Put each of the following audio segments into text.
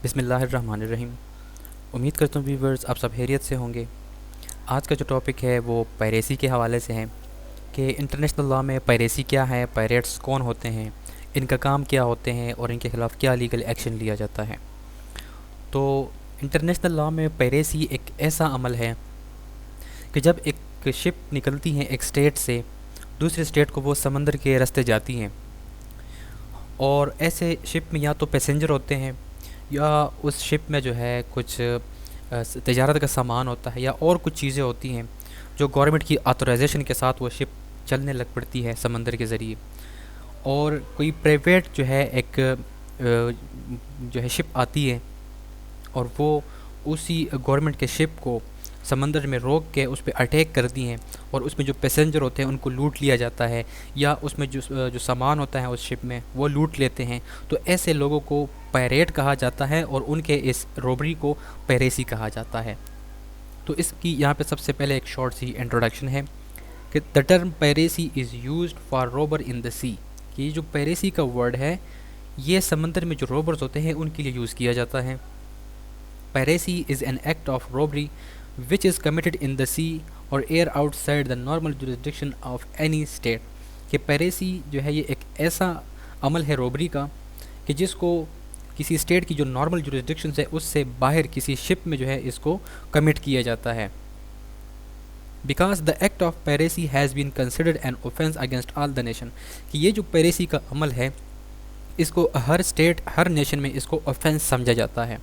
بسم اللہ الرحمن الرحیم۔ امید کرتا ہوں ویورز آپ سب خیریت سے ہوں گے۔ آج کا جو ٹاپک ہے وہ پائریسی کے حوالے سے ہے کہ انٹرنیشنل لاء میں پائریسی کیا ہے، پائریٹس کون ہوتے ہیں، ان کا کام کیا ہوتے ہیں اور ان کے خلاف کیا لیگل ایکشن لیا جاتا ہے۔ تو انٹرنیشنل لاء میں پائریسی ایک ایسا عمل ہے کہ جب ایک شپ نکلتی ہیں ایک اسٹیٹ سے دوسرے اسٹیٹ کو، وہ سمندر کے راستے جاتی ہیں، اور ایسے شپ میں یا تو پیسنجر ہوتے ہیں یا اس شپ میں جو ہے کچھ تجارت کا سامان ہوتا ہے یا اور کچھ چیزیں ہوتی ہیں جو گورنمنٹ کی آتھورائزیشن کے ساتھ وہ شپ چلنے لگ پڑتی ہے سمندر کے ذریعے، اور کوئی پرائیویٹ جو ہے ایک جو ہے شپ آتی ہے اور وہ اسی گورنمنٹ کے شپ کو سمندر میں روک کے اس پہ اٹیک کرتی ہیں، اور اس میں جو پیسنجر ہوتے ہیں ان کو لوٹ لیا جاتا ہے، یا اس میں جو سامان ہوتا ہے اس شپ میں وہ لوٹ لیتے ہیں۔ تو ایسے لوگوں کو پائریٹ کہا جاتا ہے اور ان کے اس روبری کو پائریسی کہا جاتا ہے۔ تو اس کی یہاں پہ سب سے پہلے ایک شارٹ سی انٹروڈکشن ہے کہ the term piracy is used for robber in the sea, کہ یہ جو پائریسی کا ورڈ ہے یہ سمندر میں جو روبرز ہوتے ہیں ان کے لیے یوز کیا جاتا ہے۔ Piracy is an act of robbery which is committed in the sea or air outside the normal jurisdiction of any state، کہ پیریسی جو ہے یہ ایک ایسا عمل ہے روبری کا کہ جس کو کسی اسٹیٹ کی جو نارمل جورسڈکشن ہے اس سے باہر کسی شپ میں جو ہے اس کو کمٹ کیا جاتا ہے۔ Because the act of piracy has been considered an offence against all the nation, کہ یہ جو پیریسی کا عمل ہے اس کو ہر اسٹیٹ ہر نیشن میں اس کو اوفینس سمجھا جاتا ہے۔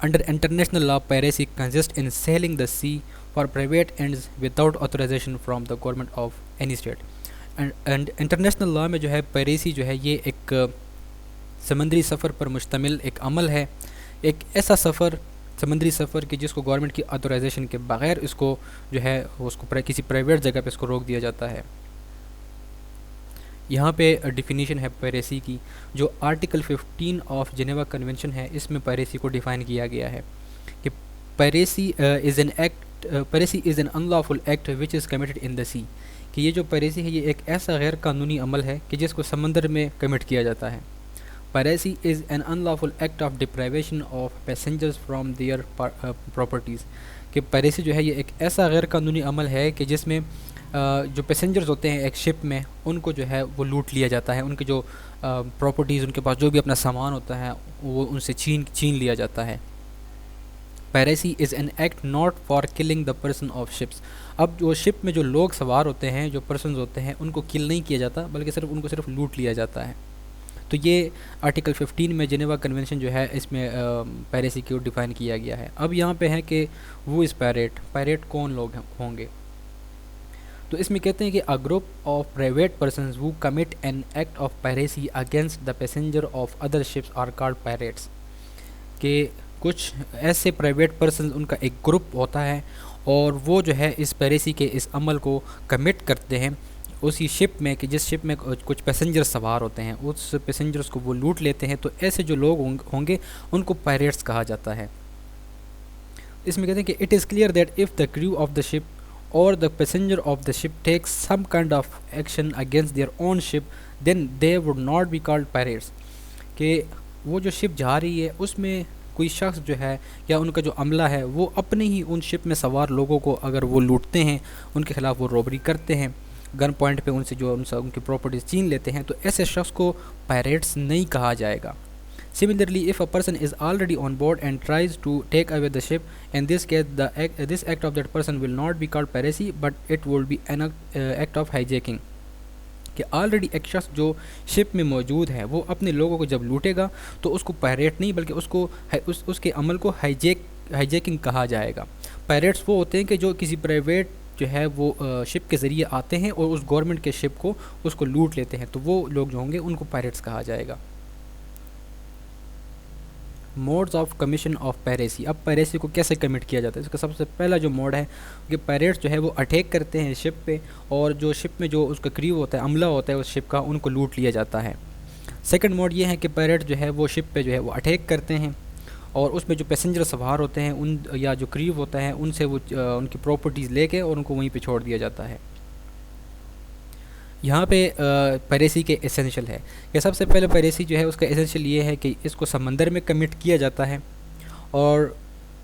Under international law, piracy consists in sailing the sea for private ends without authorization from the government of any state. And international law میں جو ہے piracy جو ہے یہ ایک سمندری سفر پر مشتمل ایک عمل ہے، ایک ایسا سفر سمندری سفر کہ جس کو گورنمنٹ کی آتھورائزیشن کے بغیر اس کو جو ہے اس کو کسی پرائیویٹ جگہ پہ اس کو روک دیا جاتا ہے۔ یہاں پہ ڈیفینیشن ہے پائریسی کی، جو آرٹیکل 15 آف جنیوا کنونشن ہے، اس میں پائریسی کو ڈیفائن کیا گیا ہے کہ piracy is an unlawful act which is committed in the sea, کہ یہ جو پائریسی ہے یہ ایک ایسا غیر قانونی عمل ہے کہ جس کو سمندر میں کمٹ کیا جاتا ہے۔ Piracy is an unlawful act of deprivation of passengers from their properties, کہ پائریسی جو ہے یہ ایک ایسا غیر قانونی عمل ہے کہ جس میں جو پیسنجرز ہوتے ہیں ایک شپ میں ان کو جو ہے وہ لوٹ لیا جاتا ہے، ان کے جو پراپرٹیز ان کے پاس جو بھی اپنا سامان ہوتا ہے وہ ان سے چھین لیا جاتا ہے۔ Piracy is an act not for killing the person of ships, اب جو شپ میں جو لوگ سوار ہوتے ہیں جو پرسنز ہوتے ہیں ان کو کل نہیں کیا جاتا بلکہ صرف ان کو صرف لوٹ لیا جاتا ہے۔ تو یہ آرٹیکل 15 میں جنیوا کنونشن جو ہے اس میں پائریسی کو ڈیفائن کیا گیا ہے۔ اب یہاں پہ ہے کہ وہ از پائریٹ کون لوگ ہوں گے، تو اس میں کہتے ہیں کہ a group of private persons who commit an act of piracy against the passenger of other ships are called pirates، کہ کچھ ایسے پرائیویٹ پرسنز ان کا ایک گروپ ہوتا ہے اور وہ جو ہے اس پیریسی کے اس عمل کو کمٹ کرتے ہیں اسی شپ میں، کہ جس شپ میں کچھ پیسنجر سوار ہوتے ہیں اس پیسنجرز کو وہ لوٹ لیتے ہیں، تو ایسے جو لوگ ہوں گے ان کو پائریٹس کہا جاتا ہے۔ اس میں کہتے ہیں کہ it is clear that if the crew of the ship or the passenger of the ship takes some kind of action against their own ship then they would not be called pirates، کہ وہ جو شپ جا رہی ہے اس میں کوئی شخص جو ہے یا ان کا جو عملہ ہے وہ اپنے ہی ان شپ میں سوار لوگوں کو اگر وہ لوٹتے ہیں، ان کے خلاف وہ روبری کرتے ہیں، گن پوائنٹ پہ ان سے جو ان کی پراپرٹیز چھین لیتے ہیں، تو ایسے شخص کو پائریٹس نہیں کہا جائے گا۔ Similarly, if a person is already on board and tries to take away the ship, in this case this act of that person will not be called piracy but it will be an act of hijacking، کہ already ایک شخص جو شپ میں موجود ہے وہ اپنے لوگوں کو جب لوٹے گا تو اس کو پائریٹ نہیں بلکہ اس کو اس کے عمل کو ہائیجیکنگ کہا جائے گا۔ پائریٹس وہ ہوتے ہیں کہ جو کسی پرائیویٹ جو ہے وہ شپ کے ذریعے آتے ہیں اور اس گورنمنٹ کے شپ کو اس کو لوٹ لیتے ہیں، تو وہ لوگ جو ہوں گے ان کو پائریٹس کہا جائے گا۔ Modes of commission of piracy, اب پائریسی کو کیسے کمٹ کیا جاتا ہے؟ اس کا سب سے پہلا جو موڈ ہے کہ پائریٹس جو ہے وہ اٹیک کرتے ہیں شپ پہ، اور جو شپ میں جو اس کا کریو ہوتا ہے عملہ ہوتا ہے اس شپ کا ان کو لوٹ لیا جاتا ہے۔ سیکنڈ موڈ یہ ہے کہ پائریٹ جو ہے وہ شپ پہ جو ہے وہ اٹیک کرتے ہیں اور اس میں جو پیسنجر سوار ہوتے ہیں ان یا جو کریو ہوتا ہے ان سے وہ ان کی پراپرٹیز لے کے اور ان کو وہیں پہ چھوڑ دیا جاتا ہے۔ یہاں پہ پیریسی کے اسینشیل ہے کہ سب سے پہلے پیریسی جو ہے اس کا اسینشیل یہ ہے کہ اس کو سمندر میں کمٹ کیا جاتا ہے، اور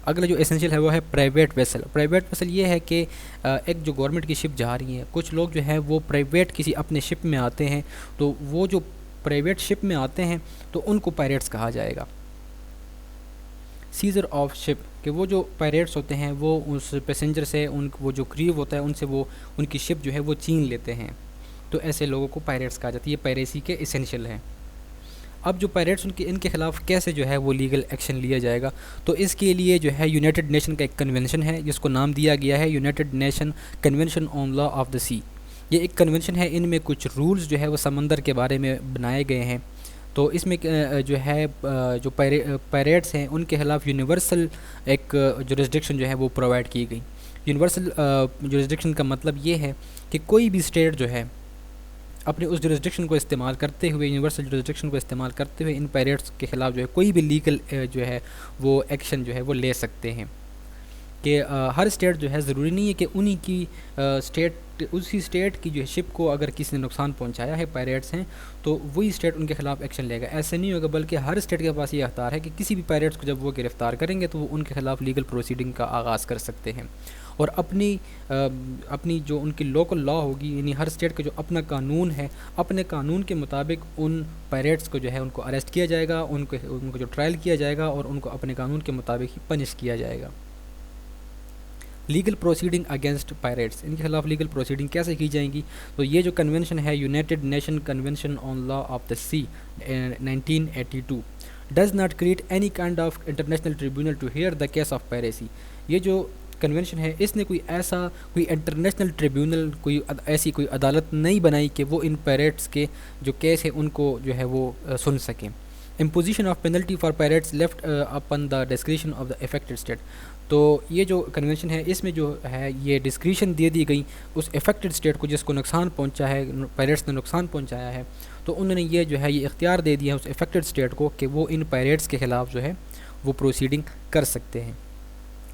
اگلا جو اسینشیل ہے وہ ہے پرائیویٹ ویسل۔ پرائیویٹ ویسل یہ ہے کہ ایک جو گورنمنٹ کی شپ جا رہی ہیں، کچھ لوگ جو ہے وہ پرائیویٹ کسی اپنے شپ میں آتے ہیں، تو وہ جو پرائیویٹ شپ میں آتے ہیں تو ان کو پائریٹس کہا جائے گا۔ سیزر آف شپ کہ وہ جو پائریٹس ہوتے ہیں وہ اس پیسنجر سے وہ جو کریو ہوتا ہے ان سے وہ ان کی شپ جو ہے وہ چھین لیتے ہیں، تو ایسے لوگوں کو پائریٹس کہا جاتا ہے۔ یہ پیریسی کے اسینشیل ہیں۔ اب جو پائریٹس ان کے خلاف کیسے جو ہے وہ لیگل ایکشن لیا جائے گا، تو اس کے لیے جو ہے یونائٹڈ نیشن کا ایک کنونشن ہے جس کو نام دیا گیا ہے United Nation convention on law of the sea. یہ ایک کنونشن ہے، ان میں کچھ رولز جو ہے وہ سمندر کے بارے میں بنائے گئے ہیں، تو اس میں جو ہے جو پائریٹس ہیں ان کے خلاف یونیورسل ایک جورسڈکشن جو ہے وہ پرووائڈ کی گئی۔ یونیورسل جورسڈکشن کا مطلب یہ ہے کہ کوئی بھی اسٹیٹ جو ہے اپنے اس جورسڈکشن کو استعمال کرتے ہوئے، یونیورسل جورسڈکشن کو استعمال کرتے ہوئے ان پائریٹس کے خلاف جو ہے کوئی بھی لیگل جو ہے وہ ایکشن جو ہے وہ لے سکتے ہیں۔ کہ ہر اسٹیٹ جو ہے ضروری نہیں ہے کہ انہی کی اسی اسٹیٹ کی جو ہے شپ کو اگر کسی نے نقصان پہنچایا ہے، پائریٹس ہیں، تو وہی اسٹیٹ ان کے خلاف ایکشن لے گا، ایسے نہیں ہوگا، بلکہ ہر اسٹیٹ کے پاس یہ اختیار ہے کہ کسی بھی پائریٹس کو جب وہ گرفتار کریں گے تو وہ ان کے خلاف لیگل پروسیڈنگ کا آغاز کر سکتے ہیں، اور اپنی جو ان کی لوکل لا ہوگی، یعنی ہر اسٹیٹ کا جو اپنا قانون ہے، اپنے قانون کے مطابق ان پائریٹس کو جو ہے ان کو اریسٹ کیا جائے گا، ان کو جو ٹرائل کیا جائے گا، اور ان کو اپنے قانون کے مطابق ہی پنش کیا جائے گا۔ لیگل پروسیڈنگ اگینسٹ پائریٹس، ان کے خلاف لیگل پروسیڈنگ کیسے کی جائیں گی؟ تو یہ جو کنونشن ہے United Nation convention on law of the sea 1982 does not create any kind of international tribunal to hear the case of piracy. یہ جو کنونشن ہے اس نے کوئی انٹرنیشنل ٹریبیونل، ایسی کوئی عدالت نہیں بنائی کہ وہ ان پائریٹس کے جو کیس ہے ان کو جو ہے وہ سن سکیں۔ Imposition of penalty for pirates left upon the discretion of the affected state. تو یہ جو کنونشن ہے اس میں جو ہے یہ ڈسکریشن دے دی گئی اس افیکٹڈ اسٹیٹ کو جس کو نقصان پہنچا ہے، پائریٹس نے نقصان پہنچایا ہے، تو انہوں نے یہ جو ہے یہ اختیار دے دیا ہے اس افیکٹڈ اسٹیٹ کو کہ وہ ان پائریٹس کے خلاف جو ہے وہ پروسیڈنگ کر سکتے ہیں۔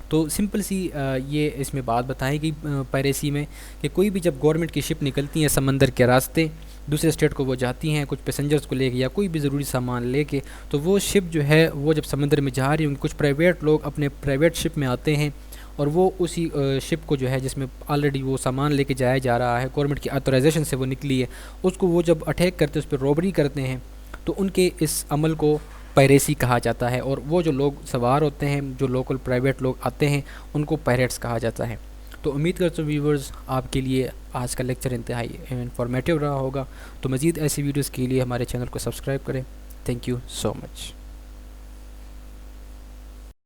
تو سمپل سی یہ اس میں بات بتائی گئی پائریسی میں کہ کوئی بھی جب گورنمنٹ کی شپ نکلتی ہیں سمندر کے راستے، دوسرے اسٹیٹ کو وہ جاتی ہیں کچھ پیسنجرز کو لے کے یا کوئی بھی ضروری سامان لے کے، تو وہ شپ جو ہے وہ جب سمندر میں جا رہی ہوں گی، کچھ پرائیویٹ لوگ اپنے پرائیویٹ شپ میں آتے ہیں، اور وہ اسی شپ کو جو ہے جس میں آلریڈی وہ سامان لے کے جایا جا رہا ہے، گورنمنٹ کی آتھورائزیشن سے وہ نکلی ہے، اس کو وہ جب اٹیک کرتے ہیں، اس پہ روبری کرتے ہیں، تو ان کے اس عمل کو پائریسی کہا جاتا ہے، اور وہ جو لوگ سوار ہوتے ہیں، جو لوکل پرائیویٹ لوگ آتے ہیں، ان کو پائریٹس کہا جاتا ہے۔ تو امید کرتا ہوں ویورز آپ کے لیے آج کا لیکچر انتہائی انفارمیٹیو رہا ہوگا۔ تو مزید ایسی ویڈیوز کے لیے ہمارے چینل کو سبسکرائب کریں۔ Thank you so much.